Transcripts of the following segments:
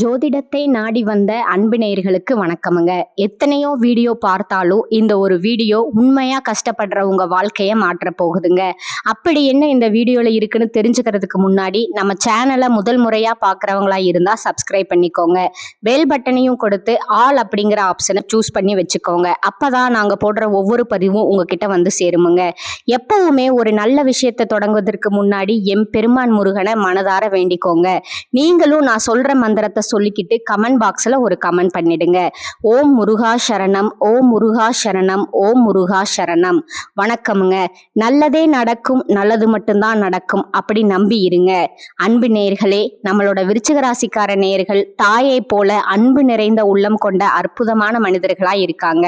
ஜோதிடத்தை நாடி வந்த அன்பு நேயர்களுக்கு வணக்கமுங்க. எத்தனையோ வீடியோ பார்த்தாலும் இந்த ஒரு வீடியோ உண்மையா கஷ்டப்படுற உங்க வாழ்க்கையை மாற்ற போகுதுங்க. அப்படி என்ன இந்த வீடியோல இருக்குன்னு தெரிஞ்சுக்கிறதுக்கு முன்னாடி நம்ம சேனலை முதல் முறையா பார்க்குறவங்களா இருந்தா சப்ஸ்கிரைப் பண்ணிக்கோங்க. பெல் பட்டனையும் கொடுத்து ஆல் அப்படிங்கிற ஆப்ஷனை சூஸ் பண்ணி வச்சுக்கோங்க. அப்பதான் நாங்க போடுற ஒவ்வொரு பதிவும் உங்ககிட்ட வந்து சேருமுங்க. எப்பவுமே ஒரு நல்ல விஷயத்தை தொடங்குவதற்கு முன்னாடி எம் பெருமான் முருகனை மனதார வேண்டிக்கோங்க. நீங்களும் நான் சொல்ற மந்திரத்தை சொல்லிக்கிட்டு கமெண்ட் பாக்ஸ்ல ஒரு கமெண்ட் பண்ணிடுங்க. ஓம் முருகா சரணம், ஓம் முருகா சரணம், ஓம் முருகா சரணம். வணக்கமுங்க. நல்லதே நடக்கும், நல்லது மட்டும்தான் நடக்கும் அப்படி நம்பி இருங்க. அன்பு நேயர்களே, நம்மளோட விருச்சிக ராசிக்கார நேயர்கள் தாயை போல அன்பு நிறைந்த உள்ளம் கொண்ட அற்புதமான மனிதர்களா இருக்காங்க.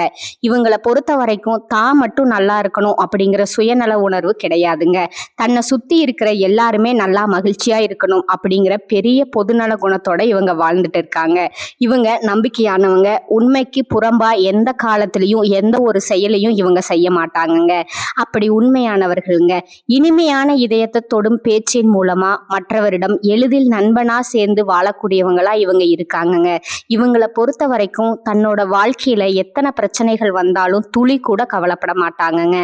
இவங்களை பொறுத்த வரைக்கும் தான் மட்டும் நல்லா இருக்கணும் அப்படிங்கிற சுயநல உணர்வு கிடையாதுங்க. தன்னை சுத்தி இருக்கிற எல்லாருமே நல்லா மகிழ்ச்சியா இருக்கணும் அப்படிங்கிற பெரிய பொதுநல குணத்தோட இவங்க வாழ்ந்துட்டு இருக்காங்க. இவங்க நம்பிக்கையானவங்க. உண்மைக்கு புறம்பா எந்த காலத்திலையும் எந்த ஒரு செயலையும் இவங்க செய்ய மாட்டாங்கங்க. அப்படி உண்மையானவர்களுங்க. இனிமையான இதயத்தை தொடும் பேச்சின் மூலமா மற்றவரிடம் எளிதில் நண்பனா சேர்ந்து வாழக்கூடியவங்களா இவங்க இருக்காங்கங்க. இவங்களை பொறுத்த வரைக்கும் தன்னோட வாழ்க்கையில எத்தனை பிரச்சனைகள் வந்தாலும் துளி கூட கவலைப்பட மாட்டாங்கங்க.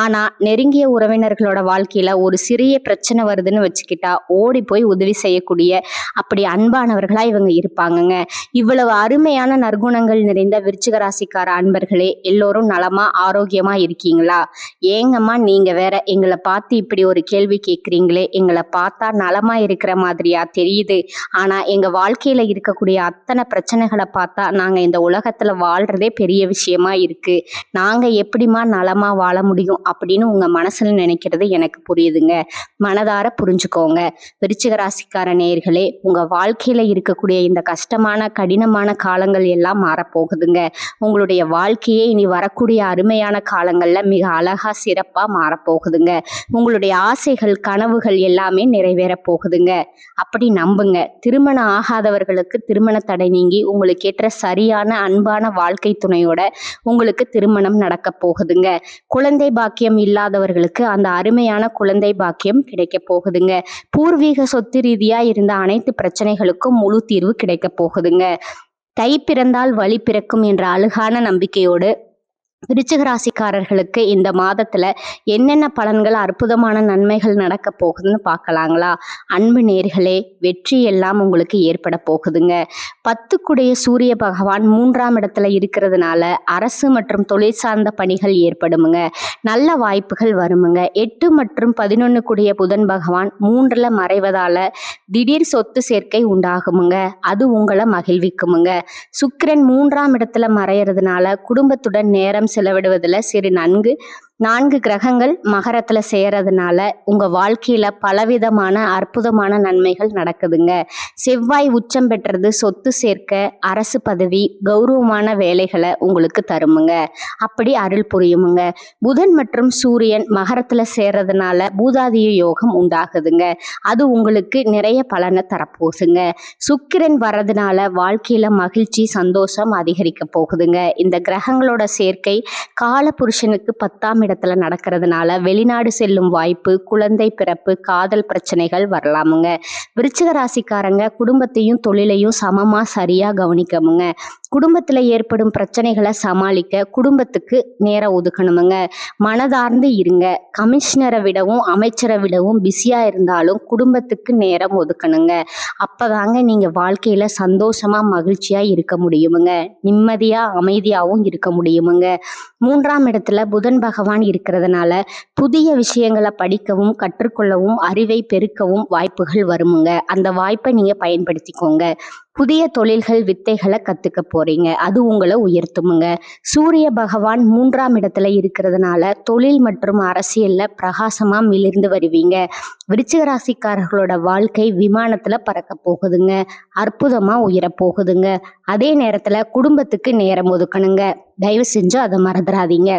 ஆனா நெருங்கிய உறவினர்களோட வாழ்க்கையில ஒரு சிறிய பிரச்சனை வருதுன்னு வச்சுக்கிட்டா ஓடி போய் உதவி செய்யக்கூடிய அப்படி அன்பானவர்களா இவங்க இருப்பாங்கங்க. இவ்வளவு அருமையான நற்குணங்கள் நிறைந்த விருச்சிக ராசிக்கார அன்பர்களே, எல்லோரும் நலமா ஆரோக்கியமா இருக்கீங்களா? ஏங்கம்மா நீங்க வேற எங்களை பார்த்து இப்படி ஒரு கேள்வி கேட்குறீங்களே, எங்களை பார்த்தா நலமா இருக்கிற மாதிரியா தெரியுது, ஆனா எங்க வாழ்க்கையில இருக்கக்கூடிய அத்தனை பிரச்சனைகளை பார்த்தா நாங்க இந்த உலகத்துல வாழ்றதே பெரிய விஷயமா இருக்கு, நாங்க எப்படிமா நலமா வாழ முடியும் அப்படின்னு உங்க மனசுல நினைக்கிறது எனக்கு புரியுதுங்க. மனதார புரிஞ்சுக்கோங்க. விருச்சிக ராசிக்கார நேயர்களே, உங்க வாழ்க்கையில இருக்கக்கூடிய இந்த கஷ்டமான கடினமான காலங்கள் எல்லாம் மாறப்போகுதுங்க. உங்களுடைய வாழ்க்கையே இனி வரக்கூடிய அருமையான காலங்கள்ல மிக அழகா சிறப்பா மாறப்போகுதுங்க. உங்களுடைய ஆசைகள் கனவுகள் எல்லாமே நிறைவேற போகுதுங்க. அப்படி நம்புங்க. திருமணம் ஆகாதவர்களுக்கு திருமண தடை நீங்கி உங்களுக்கு ஏற்ற சரியான அன்பான வாழ்க்கை துணையோட உங்களுக்கு திருமணம் நடக்க போகுதுங்க. குழந்தை பாக்கியம் இல்லாதவர்களுக்கு அந்த அருமையான குழந்தை பாக்கியம் கிடைக்க போகுதுங்க. பூர்வீக சொத்து ரீதியா இருந்த அனைத்து பிரச்சனைகளுக்கும் முழு தீர்வு கிடைக்க போகுதுங்க. தை பிறந்தால் வழி பிறக்கும் என்ற அழகான நம்பிக்கையோடு விருச்சிக ராசிக்காரர்களுக்கு இந்த மாதத்துல என்னென்ன பலன்கள் அற்புதமான நன்மைகள் நடக்க போகுதுன்னு பார்க்கலாங்களா? அன்பு நேர்களே, வெற்றி எல்லாம் உங்களுக்கு ஏற்பட போகுதுங்க. 10 சூரிய பகவான் 3ஆம் இடத்துல இருக்கிறதுனால அரசு மற்றும் தொழில் சார்ந்த பணிகள் ஏற்படுமுங்க. நல்ல வாய்ப்புகள் வருமுங்க. 8 மற்றும் 11 புதன் பகவான் 3ல மறைவதால திடீர் சொத்து சேர்க்கை உண்டாகுமுங்க. அது உங்களை மகிழ்விக்குமுங்க. சுக்கிரன் 3ஆம் இடத்துல மறையறதுனால குடும்பத்துடன் நேரம் செலவிடுவதில் சிறு 4 கிரகங்கள் மகரத்துல சேரதுனால உங்க வாழ்க்கையில பலவிதமான அற்புதமான நன்மைகள் நடக்குதுங்க. செவ்வாய் உச்சம் பெற்றது சொத்து சேர்க்க, அரசு பதவி, கௌரவமான வேலைகளை உங்களுக்கு தருமுங்க. அப்படி அருள் புரியுமுங்க. புதன் மற்றும் சூரியன் மகரத்துல சேர்றதுனால பூதாதிய யோகம் உண்டாகுதுங்க. அது உங்களுக்கு நிறைய பலனை தரப்போகுதுங்க. சுக்கிரன் வர்றதுனால வாழ்க்கையில மகிழ்ச்சி சந்தோஷம் அதிகரிக்க போகுதுங்க. இந்த கிரகங்களோட சேர்க்கை கால புருஷனுக்கு 10ஆம் இடத்துல நடக்கிறதுனால வெளிநாடு செல்லும் வாய்ப்பு, குழந்தை பிறப்பு, காதல் பிரச்சனைகள் வரலாமுங்க. விருச்சிக ராசிக்காரங்க குடும்பத்தையும் தொழிலையும் சமமா சரியா கவனிக்கமுங்க. குடும்பத்துல ஏற்படும் பிரச்சனைகளை சமாளிக்க குடும்பத்துக்கு நேரம் ஒதுக்கணுமுங்க. மனதார்ந்து இருங்க. கமிஷனரை விடவும் அமைச்சரை விடவும் பிஸியா இருந்தாலும் குடும்பத்துக்கு நேரம் ஒதுக்கணுங்க. அப்பதாங்க நீங்க வாழ்க்கையில சந்தோஷமா மகிழ்ச்சியா இருக்க முடியுமுங்க. நிம்மதியா அமைதியாகவும் இருக்க முடியுமுங்க. 3ஆம் இடத்துல புதன் பகவான் இருக்கிறதுனால புதிய விஷயங்களை படிக்கவும் கற்றுக்கொள்ளவும் அறிவை பெருக்கவும் வாய்ப்புகள் வருமுங்க. அந்த வாய்ப்பை நீங்க பயன்படுத்திக்கோங்க. புதிய தொழில்கள் வித்தைகளை கத்துக்க போறீங்க. அது உங்களை உயர்த்துமுங்க. சூரிய பகவான் 3ஆம் இடத்துல இருக்கிறதுனால தொழில் மற்றும் அரசியல்ல பிரகாசமா மிளிர்ந்து வருவீங்க. விருச்சிக ராசிக்காரர்களோட வாழ்க்கை விமானத்துல பறக்க போகுதுங்க. அற்புதமா உயர போகுதுங்க. அதே நேரத்துல குடும்பத்துக்கு நேரம் ஒதுக்கணுங்க. தயவு செஞ்சு அதை மறந்துடாதீங்க.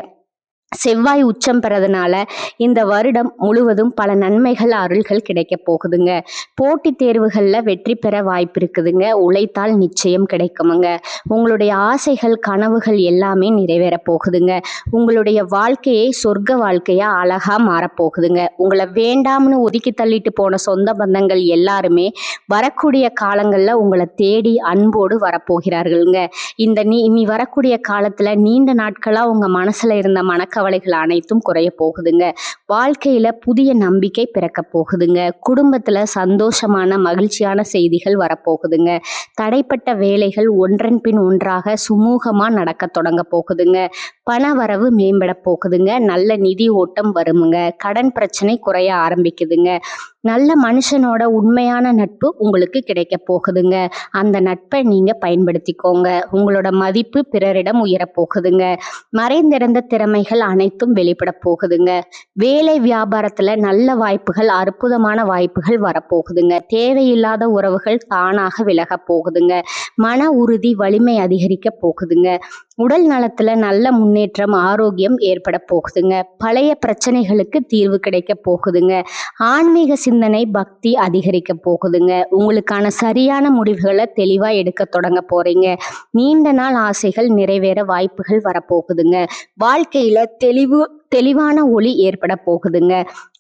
செவ்வாய் உச்சம் பெறதுனால இந்த வருடம் முழுவதும் பல நன்மைகள் அருள்கள் கிடைக்க போகுதுங்க. போட்டித் தேர்வுகளில் வெற்றி பெற வாய்ப்பு இருக்குதுங்க. உழைத்தால் நிச்சயம் கிடைக்குமுங்க. உங்களுடைய ஆசைகள் கனவுகள் எல்லாமே நிறைவேற போகுதுங்க. உங்களுடைய வாழ்க்கையை சொர்க்க வாழ்க்கையா அழகா மாறப்போகுதுங்க. உங்களை வேண்டாம்னு ஒதுக்கி தள்ளிட்டு போன சொந்த பந்தங்கள் எல்லாருமே வரக்கூடிய காலங்களில் உங்களை தேடி அன்போடு வரப்போகிறார்கள்ங்க. இந்த இனி வரக்கூடிய காலத்தில் நீண்ட நாட்களாக உங்கள் மனசில் இருந்த மனக்கவலைகள் அனைத்தும் குறைய போகுதுங்க. வாழ்க்கையில் புதிய நம்பிக்கை பிறக்க போகுதுங்க. குடும்பத்தில் சந்தோஷமான மகிழ்ச்சியான செய்திகள் வரப்போகுதுங்க. தடைப்பட்ட வேலைகள் ஒன்றன் பின் ஒன்றாக சுமூகமாக நடக்க தொடங்க போகுதுங்க. பண வரவு மேம்பட போகுதுங்க. நல்ல நிதி ஓட்டம் வருமுங்க. கடன் பிரச்சனை குறைய ஆரம்பிக்குதுங்க. நல்ல மனுஷனோட உண்மையான நட்பு உங்களுக்கு கிடைக்க போகுதுங்க. அந்த நட்பை நீங்க பயன்படுத்திக்கோங்க. உங்களோட மதிப்பு பிறரிடம் உயரப்போகுதுங்க. மறைந்திருந்த திறமைகள் அனைத்தும் வெளிப்பட போகுதுங்க. வேலை வியாபாரத்துல நல்ல வாய்ப்புகள், அற்புதமான வாய்ப்புகள் வரப்போகுதுங்க. தேவையில்லாத உறவுகள் தானாக விலக போகுதுங்க. மன உறுதி வலிமை அதிகரிக்க போகுதுங்க. உடல் நலத்துல நல்ல முன்னேற்றம், ஆரோக்கியம் ஏற்பட போகுதுங்க. பழைய பிரச்சனைகளுக்கு தீர்வு கிடைக்க போகுதுங்க. ஆன்மீக சிந்தனை, பக்தி அதிகரிக்க போகுதுங்க. உங்களுக்கான சரியான முடிவுகளை தெளிவா எடுக்க தொடங்க போறீங்க. நீண்ட நாள் ஆசைகள் நிறைவேற வாய்ப்புகள் வரப்போகுதுங்க. வாழ்க்கையில தெளிவான ஒளி ஏற்பட போகுதுங்க.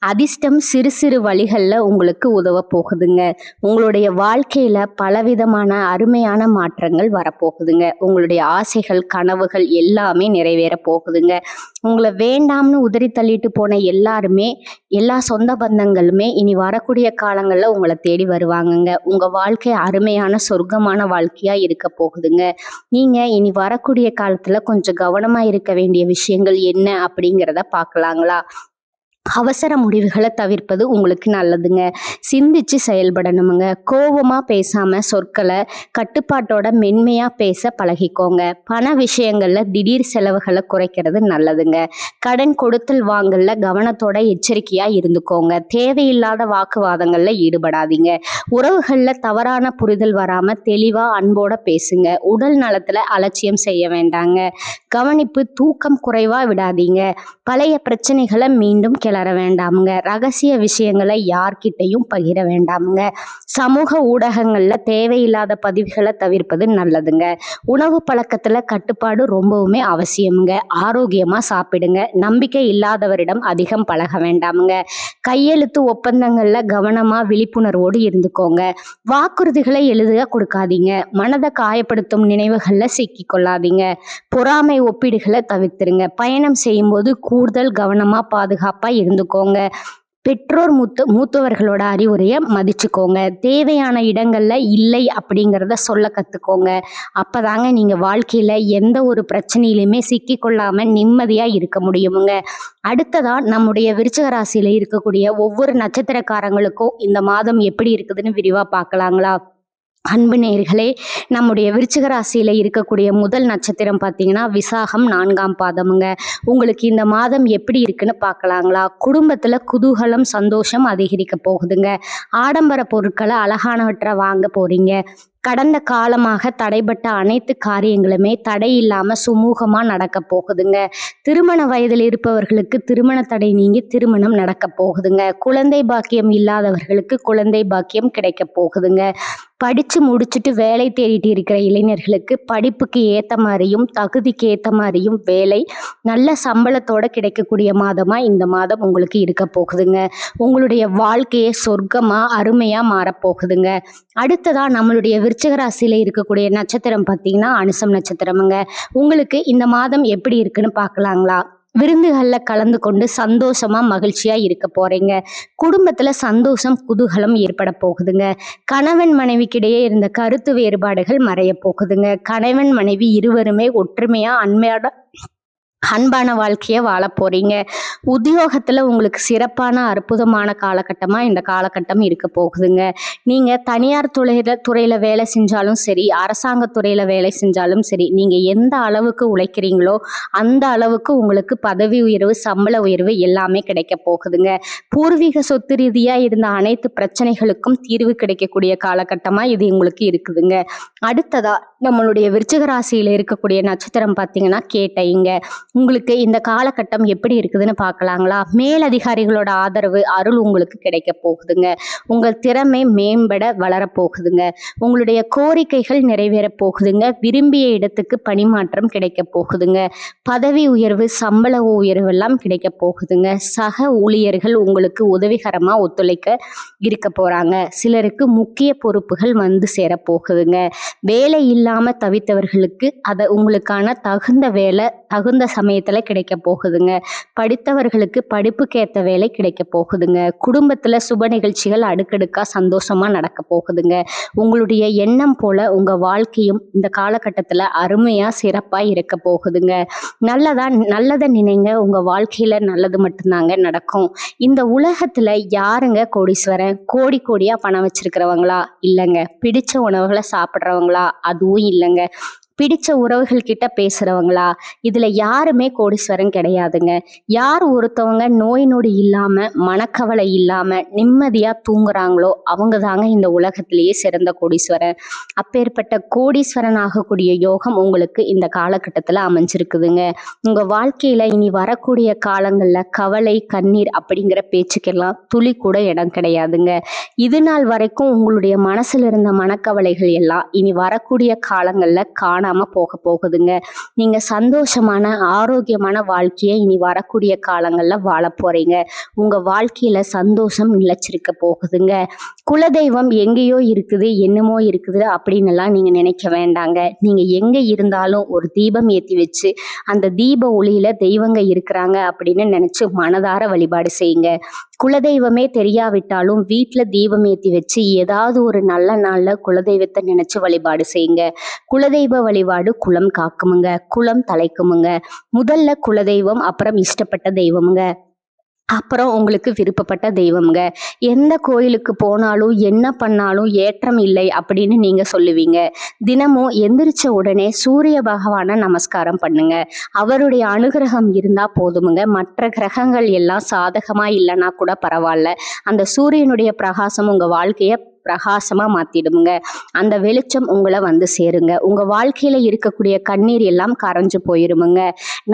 அதிர்ஷ்டம் சிறு சிறு வழிகளில் உங்களுக்கு உதவ போகுதுங்க. உங்களுடைய வாழ்க்கையில பலவிதமான அருமையான மாற்றங்கள் வரப்போகுதுங்க. உங்களுடைய ஆசைகள் கனவுகள் எல்லாமே நிறைவேற போகுதுங்க. உங்களை வேண்டாம்னு உதறி தள்ளிட்டு போன எல்லா சொந்த பந்தங்களுமே இனி வரக்கூடிய காலங்களில் உங்களை தேடி வருவாங்கங்க. உங்க வாழ்க்கை அருமையான சொர்க்கமான வாழ்க்கையா இருக்க போகுதுங்க. நீங்க இனி வரக்கூடிய காலத்துல கொஞ்சம் கவனமா இருக்க வேண்டிய விஷயங்கள் என்ன அப்படிங்கிறத பார்க்கலாங்களா? அவசர முடிவுகளை தவிர்ப்பது உங்களுக்கு நல்லதுங்க. சிந்திச்சு செயல்படணுமுங்க. கோபமா பேசாம சொற்களை கட்டுப்பாட்டோட மென்மையா பேச பழகிக்கோங்க. பண விஷயங்கள்ல திடீர் செலவுகளை குறைக்கிறது நல்லதுங்க. கடன் கொடுத்தல் வாங்கல்ல கவனத்தோட எச்சரிக்கையா இருந்துக்கோங்க. தேவையில்லாத வாக்குவாதங்கள்ல ஈடுபடாதீங்க. உறவுகள்ல தவறான புரிதல் வராம தெளிவா அன்போட பேசுங்க. உடல் நலத்துல அலட்சியம் செய்ய வேண்டாங்க. கவனிப்பு, தூக்கம் குறைவா விடாதீங்க. பழைய பிரச்சனைகளை மீண்டும் கிளற வேண்டாமுங்க. ரகசிய விஷயங்களை யார்கிட்டையும் பகிர வேண்டாமுங்க. சமூக ஊடகங்கள்ல தேவையில்லாத பதிவுகளை தவிர்ப்பது நல்லதுங்க. உணவு பழக்கத்துல கட்டுப்பாடு ரொம்பவுமே அவசியமுங்க. ஆரோக்கியமா சாப்பிடுங்க. நம்பிக்கை இல்லாதவரிடம் அதிகம் பழக வேண்டாமுங்க. கையெழுத்து ஒப்பந்தங்கள்ல கவனமா விழிப்புணர்வோடு இருந்துக்கோங்க. வாக்குறுதிகளை எளிதாக கொடுக்காதீங்க. மனதை காயப்படுத்தும் நினைவுகள்ல சிக்கி கொள்ளாதீங்க. பொறாமை ஒப்பீடுகளை தவிர்த்துருங்க. பயணம் செய்யும்போது கூடுதல் கவனமா பாதுகாப்பா இருந்துக்கோங்க. பெற்றோர் மூத்தவர்களோட அறிவுரையை மதிச்சுக்கோங்க. தேவையான இடங்கள்ல இல்லை அப்படிங்கிறத சொல்ல கத்துக்கோங்க. அப்பதாங்க நீங்க வாழ்க்கையில எந்த ஒரு பிரச்சனையிலுமே சிக்கி கொள்ளாம நிம்மதியா இருக்க முடியுமுங்க. அடுத்ததா நம்முடைய விருச்சிக ராசியில இருக்கக்கூடிய ஒவ்வொரு நட்சத்திரக்காரங்களுக்கும் இந்த மாதம் எப்படி இருக்குதுன்னு விரிவா பார்க்கலாங்களா? அன்பு நேயர்களே, நம்முடைய விருச்சிக ராசியில இருக்கக்கூடிய முதல் நட்சத்திரம் பார்த்தீங்கன்னா விசாகம் 4ஆம் பாதமுங்க. உங்களுக்கு இந்த மாதம் எப்படி இருக்குன்னு பார்க்கலாங்களா? குடும்பத்துல குதூகலம், சந்தோஷம் அதிகரிக்க போகுதுங்க. ஆடம்பர பொருட்களை அழகானவற்றை வாங்க போறீங்க. கடந்த காலமாக தடைபட்ட அனைத்து காரியங்களுமே தடை இல்லாம சுமூகமா நடக்க போகுதுங்க. திருமண வயதில் இருப்பவர்களுக்கு திருமண தடை நீங்கி திருமணம் நடக்க போகுதுங்க. குழந்தை பாக்கியம் இல்லாதவர்களுக்கு குழந்தை பாக்கியம் கிடைக்க போகுதுங்க. படிச்சு முடிச்சுட்டு வேலை தேடிட்டு இருக்கிற இளைஞர்களுக்கு படிப்புக்கு ஏத்த மாதிரியும் தகுதிக்கு ஏத்த மாதிரியும் வேலை நல்ல சம்பளத்தோட கிடைக்கக்கூடிய மாதமா இந்த மாதம் உங்களுக்கு இருக்க போகுதுங்க. உங்களுடைய வாழ்க்கையை சொர்க்கமா அருமையா மாறப்போகுதுங்க. அடுத்ததா நம்மளுடைய விருச்சிக ராசியில இருக்கக்கூடிய நட்சத்திரம் பார்த்தீங்கன்னா அனுசம் நட்சத்திரமுங்க. உங்களுக்கு இந்த மாதம் எப்படி இருக்குன்னு பார்க்கலாங்களா? விருந்துகள்ல கலந்து கொண்டு சந்தோஷமா மகிழ்ச்சியா இருக்க போறீங்க. குடும்பத்துல சந்தோஷம் குதூகலம் ஏற்பட போகுதுங்க. கணவன் மனைவிக்கிடையே இருந்த கருத்து வேறுபாடுகள் மறைய போகுதுங்க. கணவன் மனைவி இருவருமே ஒற்றுமையா அன்பான வாழ்க்கையை வாழ போறீங்க. உத்தியோகத்துல உங்களுக்கு சிறப்பான அற்புதமான காலகட்டமா இந்த காலகட்டம் இருக்க போகுதுங்க. நீங்க தனியார் துறையில வேலை செஞ்சாலும் சரி, அரசாங்க துறையில வேலை செஞ்சாலும் சரி, நீங்க எந்த அளவுக்கு உழைக்கிறீங்களோ அந்த அளவுக்கு உங்களுக்கு பதவி உயர்வு, சம்பள உயர்வு எல்லாமே கிடைக்க போகுதுங்க. பூர்வீக சொத்து ரீதியா இருந்த அனைத்து பிரச்சனைகளுக்கும் தீர்வு கிடைக்கக்கூடிய காலகட்டமா இது உங்களுக்கு இருக்குதுங்க. அடுத்ததா நம்மளுடைய விருச்சிக ராசியில இருக்கக்கூடிய நட்சத்திரம் பார்த்தீங்கன்னா கேட்டைங்க. உங்களுக்கு இந்த காலகட்டம் எப்படி இருக்குதுன்னு பார்க்கலாங்களா? மேலதிகாரிகளோட ஆதரவு, அருள் உங்களுக்கு கிடைக்க போகுதுங்க. உங்கள் திறமை மேம்பட வளரப்போகுதுங்க. உங்களுடைய கோரிக்கைகள் நிறைவேறப் போகுதுங்க. விரும்பிய இடத்துக்கு பணிமாற்றம் கிடைக்க போகுதுங்க. பதவி உயர்வு, சம்பள உயர்வு எல்லாம் கிடைக்க போகுதுங்க. சக ஊழியர்கள் உங்களுக்கு உதவிகரமா ஒத்துழைக்க இருக்க போறாங்க. சிலருக்கு முக்கிய பொறுப்புகள் வந்து சேரப் போகுதுங்க. வேலை இல்லாம தவித்தவர்களுக்கு உங்களுக்கான தகுந்த வேலை தகுந்த சமயத்துல கிடைக்க போகுதுங்க. படித்தவர்களுக்கு படிப்புக்கேத்த வேலை கிடைக்க போகுதுங்க. குடும்பத்துல சுப நிகழ்ச்சிகள் அடுக்கடுக்கா சந்தோஷமா நடக்க போகுதுங்க. உங்களுடைய எண்ணம் போல உங்க வாழ்க்கையும் இந்த காலகட்டத்துல அருமையா சிறப்பா இருக்க போகுதுங்க. நல்லதை நினைங்க, உங்க வாழ்க்கையில நல்லது மட்டும்தாங்க நடக்கும். இந்த உலகத்துல யாருங்க கோடீஸ்வரன்? கோடி கோடியா பணம் வச்சிருக்கிறவங்களா? இல்லைங்க. பிடிச்ச உணவுகளை சாப்பிட்றவங்களா? அதுவும் இல்லைங்க. பிடிச்ச உறவுகள் கிட்ட பேசுறவங்களா? இதுல யாருமே கோடீஸ்வரன் கிடையாதுங்க. யார் ஒருத்தவங்க நோய் நொடி இல்லாம மனக்கவலை இல்லாம நிம்மதியா தூங்குறாங்களோ அவங்க தாங்க இந்த உலகத்திலேயே சிறந்த கோடீஸ்வரன். அப்பேற்பட்ட கோடீஸ்வரன் ஆகக்கூடிய யோகம் உங்களுக்கு இந்த காலகட்டத்துல அமைஞ்சிருக்குதுங்க. உங்க வாழ்க்கையில இனி வரக்கூடிய காலங்கள்ல கவலை கண்ணீர் அப்படிங்கிற பேச்சுக்கெல்லாம் துளி கூட இடம் கிடையாதுங்க. இது நாள் வரைக்கும் உங்களுடைய மனசுல இருந்த மனக்கவலைகள் எல்லாம் இனி வரக்கூடிய காலங்கள்ல காணாம போக போகுதுங்க. நீங்க சந்தோஷமான ஆரோக்கியமான வாழ்க்கையை இனி வரக்கூடிய காலங்கள்ல வாழ போறீங்க. உங்க வாழ்க்கையில சந்தோஷம் நிலைச்சிருக்க போகுதுங்க. குலதெய்வம் எங்கேயோ இருக்குது, என்னமோ இருக்குது அப்படின்னு எல்லாம் நீங்க நினைக்க வேண்டாங்க. நீங்க எங்க இருந்தாலும் ஒரு தீபம் ஏத்தி வச்சு அந்த தீப ஒளியில தெய்வங்க இருக்கிறாங்க அப்படின்னு நினைச்சு மனதார வழிபாடு செய்யுங்க. குலதெய்வமே தெரியாவிட்டாலும் வீட்டுல தீபம் ஏத்தி வச்சு ஏதாவது ஒரு நல்ல நாள்ல குலதெய்வத்தை நினைச்சு வழிபாடு செய்யுங்க. குலதெய்வ வழிபாடு குலம் காக்குமுங்க, குலம் தலைக்குமுங்க. முதல்ல குலதெய்வம், அப்புறம் இஷ்டப்பட்ட தெய்வமுங்க, அப்புறம் உங்களுக்கு விருப்பப்பட்ட தெய்வம்ங்க. எந்த கோயிலுக்கு போனாலும் என்ன பண்ணாலும் ஏற்றம் இல்லை அப்படின்னு நீங்க சொல்லுவீங்க. தினமும் எந்திரிச்ச உடனே சூரிய பகவானை நமஸ்காரம் பண்ணுங்க. அவருடைய அனுகிரகம் இருந்தா போதுமுங்க. மற்ற கிரகங்கள் எல்லாம் சாதகமா இல்லைன்னா கூட பரவாயில்ல. அந்த சூரியனுடைய பிரகாசம் உங்க வாழ்க்கைய பிரகாசமா மாத்திடுமுங்க. அந்த வெளிச்சம் உங்களை வந்து சேருங்க. உங்க வாழ்க்கையில இருக்கக்கூடிய கண்ணீர் எல்லாம் கரைஞ்சு போயிருமுங்க.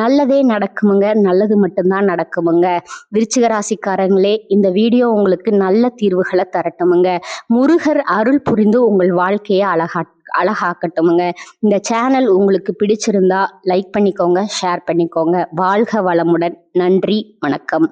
நல்லதே நடக்குமுங்க. நல்லது மட்டும்தான் நடக்குமுங்க. விருச்சிக ராசிக்காரங்களே, இந்த வீடியோ உங்களுக்கு நல்ல தீர்வுகளை தரட்டுமுங்க. முருகர் அருள் புரிந்து உங்கள் வாழ்க்கையை அழகாக்கட்டுமுங்க. இந்த சேனல் உங்களுக்கு பிடிச்சிருந்தா லைக் பண்ணிக்கோங்க, ஷேர் பண்ணிக்கோங்க. வாழ்க வளமுடன். நன்றி, வணக்கம்.